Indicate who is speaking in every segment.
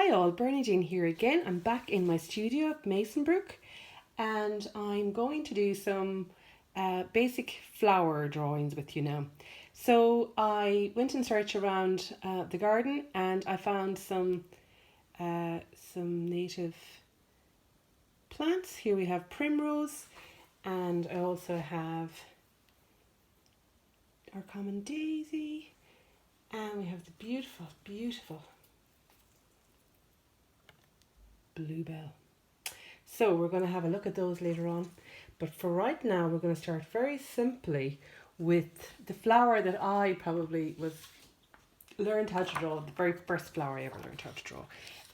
Speaker 1: Hi all, Bernadine here again. I'm back in my studio at MAYSONBROOK and I'm going to do some basic flower drawings with you now. So I went and searched around the garden and I found some native plants. Here we have primrose and I also have our common daisy and we have the beautiful, beautiful bluebell. So we're going to have a look at those later on, but for right now we're going to start very simply with the flower that I probably learned how to draw, the very first flower I ever learned how to draw,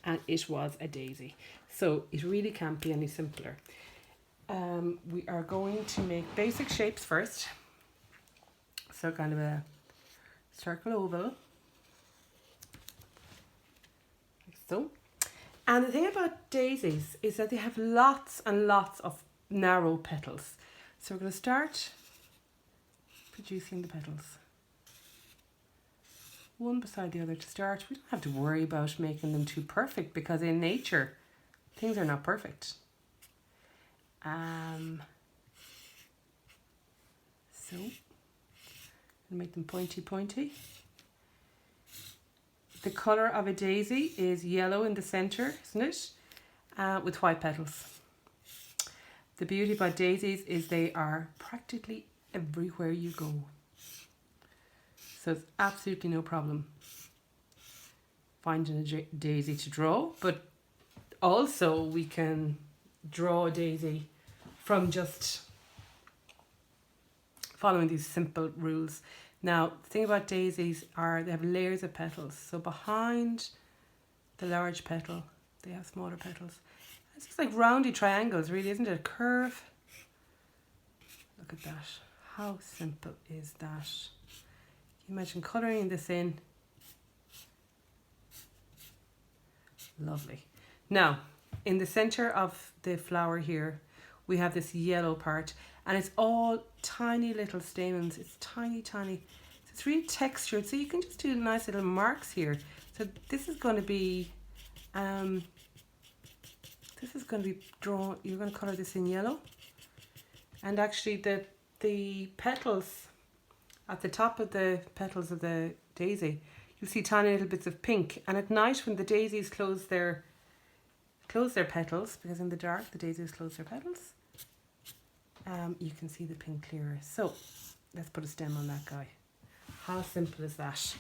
Speaker 1: and it was a daisy. So it really can't be any simpler. We are going to make basic shapes first, so kind of a circle oval like so. And the thing about daisies is that they have lots and lots of narrow petals. So we're going to start producing the petals, one beside the other to start. We don't have to worry about making them too perfect because in nature things are not perfect. So make them pointy. The colour of a daisy is yellow in the centre, isn't it? With white petals. The beauty about daisies is they are practically everywhere you go. So it's absolutely no problem finding a daisy to draw, but also we can draw a daisy from just following these simple rules. Now, the thing about daisies are they have layers of petals. So behind the large petal, they have smaller petals. It's just like roundy triangles, really, isn't it? A curve. Look at that. How simple is that? Can you imagine colouring this in? Lovely. Now, in the centre of the flower here, we have this yellow part, and it's all tiny little stamens. It's tiny. So it's really textured, so you can just do nice little marks here. So this is going to be drawn. You're going to colour this in yellow, and actually the petals at the top of the petals of the daisy, you'll see tiny little bits of pink. And at night, when the daisies close their petals, because in the dark the daisies close their petals, you can see the pink clearer. So let's put a stem on that guy. How simple is that?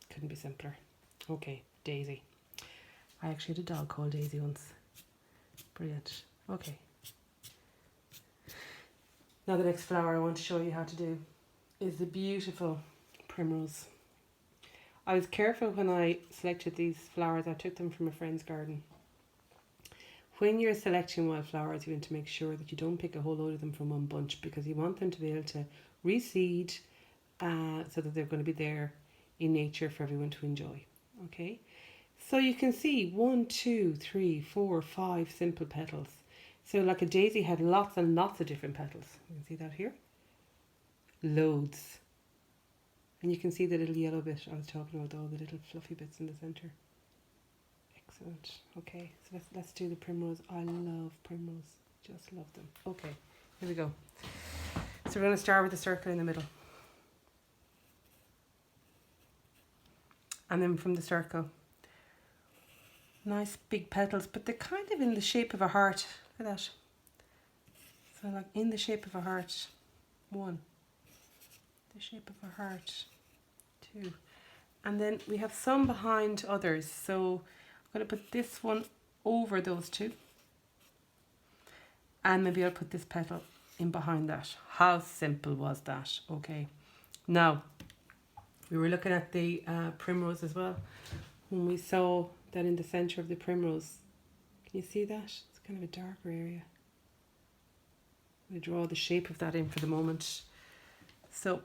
Speaker 1: Couldn't be simpler. Okay, daisy. I actually had a dog called Daisy once. Brilliant. Okay. Now the next flower I want to show you how to do is the beautiful primrose. I was careful when I selected these flowers. I took them from a friend's garden. When you're selecting wildflowers, you want to make sure that you don't pick a whole load of them from one bunch, because you want them to be able to reseed so that they're going to be there in nature for everyone to enjoy. Okay, so you can see 1, 2, 3, 4, 5 simple petals. So like a daisy had lots and lots of different petals. You can see that here. Loads. And you can see the little yellow bit I was talking about, all the little fluffy bits in the centre. Excellent. Okay, so let's do the primrose. I love primrose. Just love them. Okay, here we go. So we're going to start with a circle in the middle. And then from the circle, nice big petals, but they're kind of in the shape of a heart. Look at that. So like in the shape of a heart. 1. The shape of a heart. 2. And then we have some behind others. So I'm going to put this one over those two. And maybe I'll put this petal in behind that. How simple was that? Okay. Now, we were looking at the primrose as well. When we saw that in the centre of the primrose, can you see that? It's kind of a darker area. I'm going to draw the shape of that in for the moment. So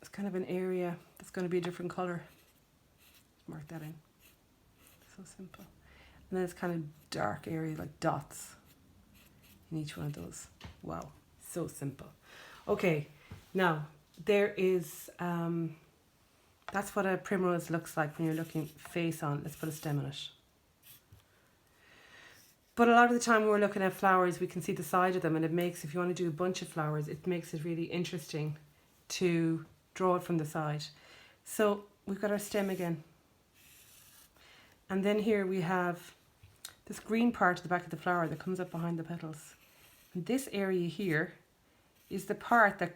Speaker 1: it's kind of an area that's going to be a different colour. Mark that in. So simple. And then it's kind of dark area, like dots in each one of those. Wow, so simple. Okay, now there is That's what a primrose looks like when you're looking face on. Let's put a stem on it. But a lot of the time when we're looking at flowers, we can see the side of them, and it makes, if you want to do a bunch of flowers, it makes it really interesting to draw it from the side. So we've got our stem again. And then here we have this green part at the back of the flower that comes up behind the petals. And this area here is the part that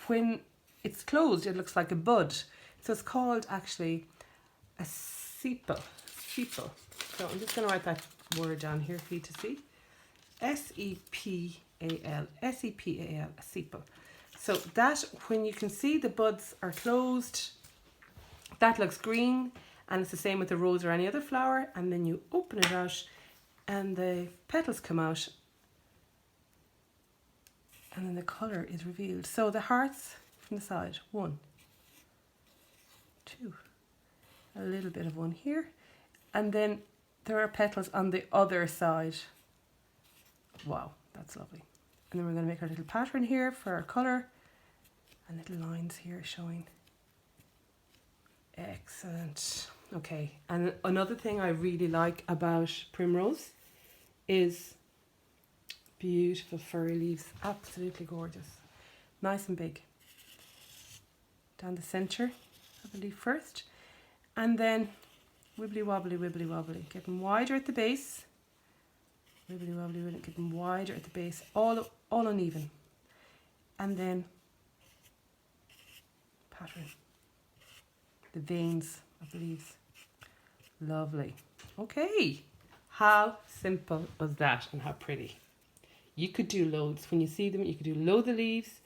Speaker 1: when it's closed, it looks like a bud. So it's called actually a sepal. Sepal. So I'm just going to write that word down here for you to see. S-E-P-A-L. S-E-P-A-L. A sepal. So that, when you can see the buds are closed, that looks green, and it's the same with the rose or any other flower. And then you open it out and the petals come out, and then the colour is revealed. So the hearts from the side, 1, 2, a little bit of one here, and then there are petals on the other side. Wow, that's lovely. And then we're going to make our little pattern here for our colour, and little lines here showing. Excellent. Okay, and another thing I really like about primrose is beautiful furry leaves. Absolutely gorgeous. Nice and big. Down the centre of the leaf first, and then wibbly wobbly, wibbly wobbly. Get them wider at the base. Wibbly wobbly, get them wider at the base. All uneven. And then pattern the veins of the leaves. Lovely. Okay. How simple was that, and how pretty. You could do loads. When you see them, you could do loads of leaves,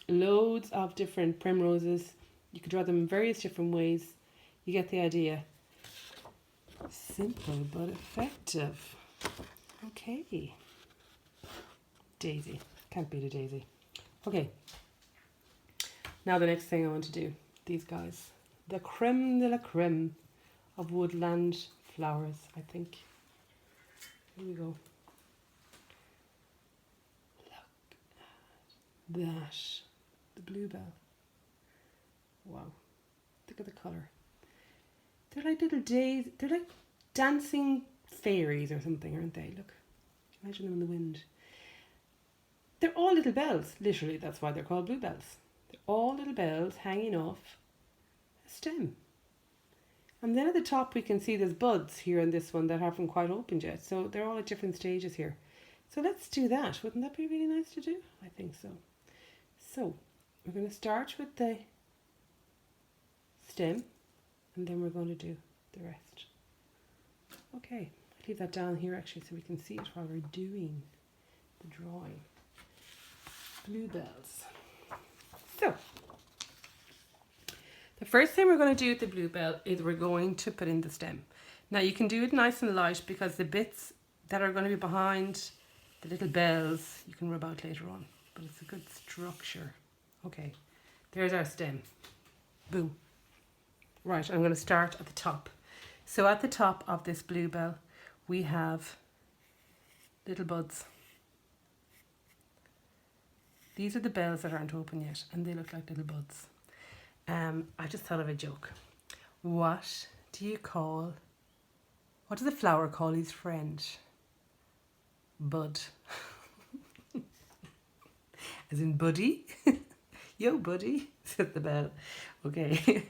Speaker 1: loads of different primroses. You could draw them in various different ways. You get the idea. Simple but effective. Okay. Daisy. Can't beat a daisy. Okay. Now the next thing I want to do. These guys. The creme de la creme of woodland flowers, I think. Here we go. Look at that. The bluebell. Wow. Look at the colour. They're like little days. They're like dancing fairies or something, aren't they? Look. Imagine them in the wind. They're all little bells. Literally, that's why they're called bluebells. They're all little bells hanging off a stem. And then at the top we can see there's buds here in this one that haven't quite opened yet. So they're all at different stages here. So let's do that. Wouldn't that be really nice to do? I think so. So we're going to start with the stem, and then we're going to do the rest. Okay, I'll leave that down here actually so we can see it while we're doing the drawing. Bluebells. So the first thing we're going to do with the bluebell is we're going to put in the stem. Now you can do it nice and light because the bits that are going to be behind the little bells you can rub out later on, but it's a good structure. Okay, there's our stem. Boom. Right, I'm going to start at the top. So at the top of this bluebell we have little buds. These are the bells that aren't open yet, and they look like little buds. I just thought of a joke. What does a flower call his friend? Bud. As in buddy? Yo, buddy, said the bell. Okay.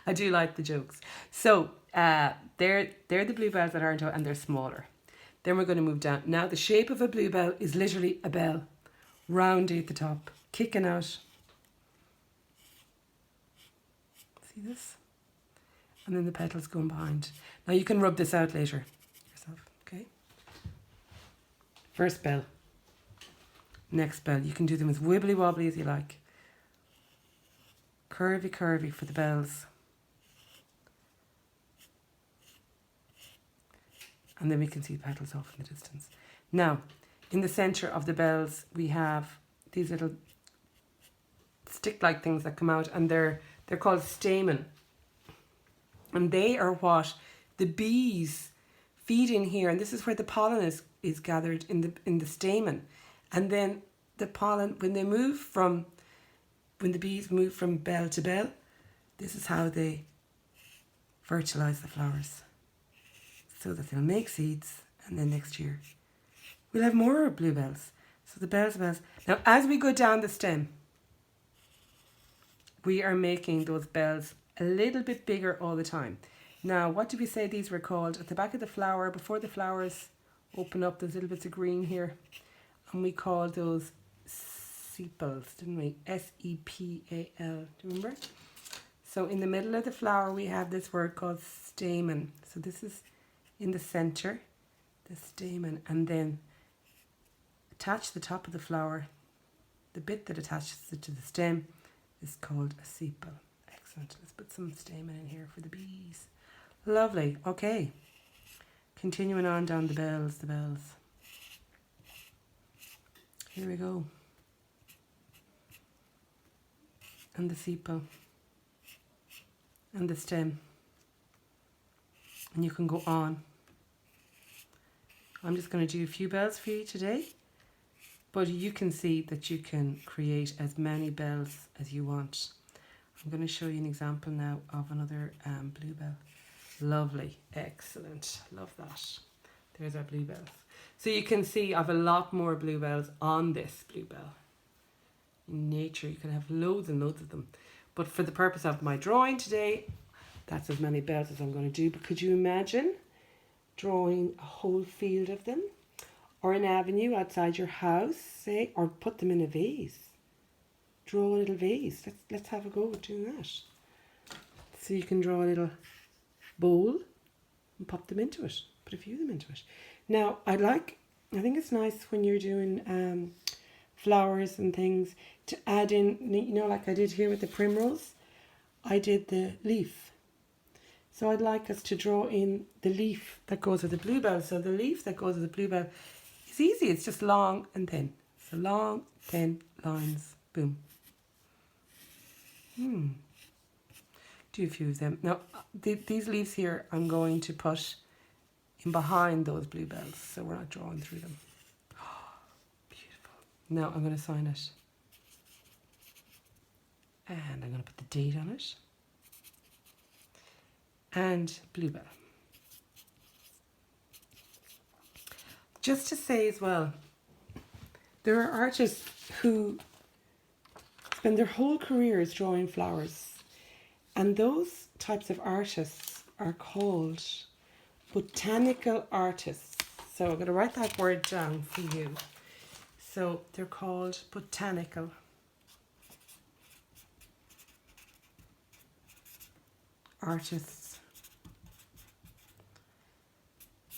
Speaker 1: I do like the jokes. So they're the bluebells that aren't, and they're smaller. Then we're going to move down. Now the shape of a bluebell is literally a bell. Roundy at the top, kicking out. See this? And then the petals going behind. Now you can rub this out later yourself, okay? First bell. Next bell. You can do them as wibbly wobbly as you like. Curvy, curvy for the bells. And then we can see the petals off in the distance. Now, in the centre of the bells, we have these little stick-like things that come out, and they're called stamen. And they are what the bees feed in here, and this is where the pollen is gathered in the stamen. And then the pollen, when the bees move from bell to bell, This is how they fertilise the flowers, so that they'll make seeds, and then next year we'll have more bluebells. So the bells. Now as we go down the stem, we are making those bells a little bit bigger all the time. Now, what did we say these were called? At the back of the flower, before the flowers open up, there's little bits of green here. And we called those sepals, didn't we? S-E-P-A-L. Do you remember? So in the middle of the flower, we have this word called stamen. So this is in the center, the stamen. And then attach the top of the flower, the bit that attaches it to the stem, is called a sepal. Excellent. Let's put some stamen in here for the bees. Lovely. Okay. Continuing on down the bells. Here we go. And the sepal. And the stem. And you can go on. I'm just going to do a few bells for you today. But you can see that you can create as many bells as you want. I'm going to show you an example now of another bluebell. Lovely. Excellent. Love that. There's our bluebells. So you can see I have a lot more bluebells on this bluebell. In nature, you can have loads and loads of them. But for the purpose of my drawing today, that's as many bells as I'm going to do. But could you imagine drawing a whole field of them? Or an avenue outside your house, say, or put them in a vase. Draw a little vase. Let's have a go at doing that. So you can draw a little bowl and pop them into it. Put a few of them into it. Now, I think it's nice when you're doing flowers and things to add in, you know, like I did here with the primrose. I did the leaf. So I'd like us to draw in the leaf that goes with the bluebell. So the leaf that goes with the bluebell, it's easy, it's just long and thin. So long, thin lines, boom. Do a few of them. Now, these leaves here I'm going to put in behind those bluebells, so we're not drawing through them. Oh, beautiful. Now I'm going to sign it. And I'm going to put the date on it. And bluebell. Just to say as well, there are artists who spend their whole careers drawing flowers, and those types of artists are called botanical artists. So I'm going to write that word down for you. So they're called botanical artists,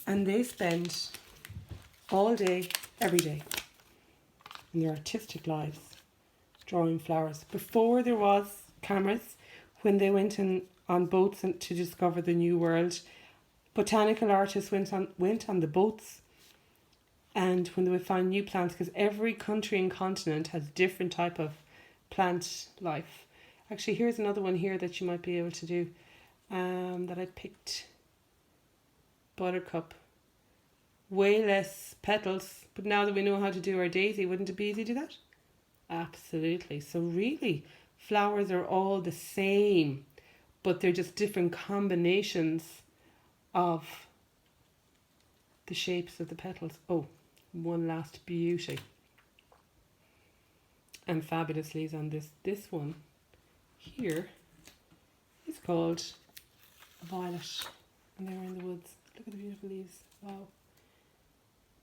Speaker 1: and they spend all day, every day in their artistic lives drawing flowers. Before there was cameras, when they went on boats to discover the new world, botanical artists went on the boats, and when they would find new plants, because every country and continent has different type of plant life. Actually, here's another one here that you might be able to do, that I picked. Buttercup. Way less petals, but now that we know how to do our daisy, wouldn't it be easy to do that? Absolutely. So really, flowers are all the same, but they're just different combinations of the shapes of the petals. Oh, one last beauty. And fabulous leaves on this. This one here is called a violet, and they were in the woods. Look at the beautiful leaves. Wow.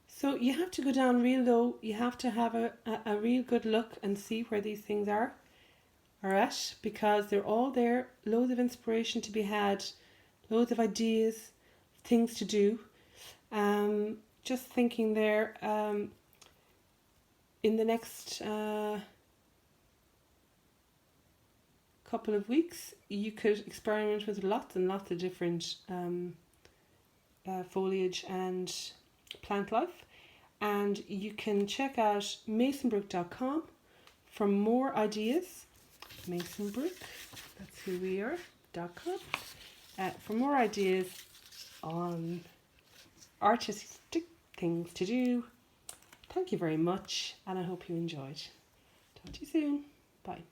Speaker 1: So you have to go down real low. You have to have a real good look and see where these things are at, because they're all there. Loads of inspiration to be had, loads of ideas, things to do. Just thinking there, in the next couple of weeks, you could experiment with lots and lots of different foliage and plant life. And you can check out MAYSONBROOK.com for more ideas. MAYSONBROOK, that's who we are, .com. For more ideas on artistic things to do. Thank you very much, and I hope you enjoyed. Talk to you soon. Bye.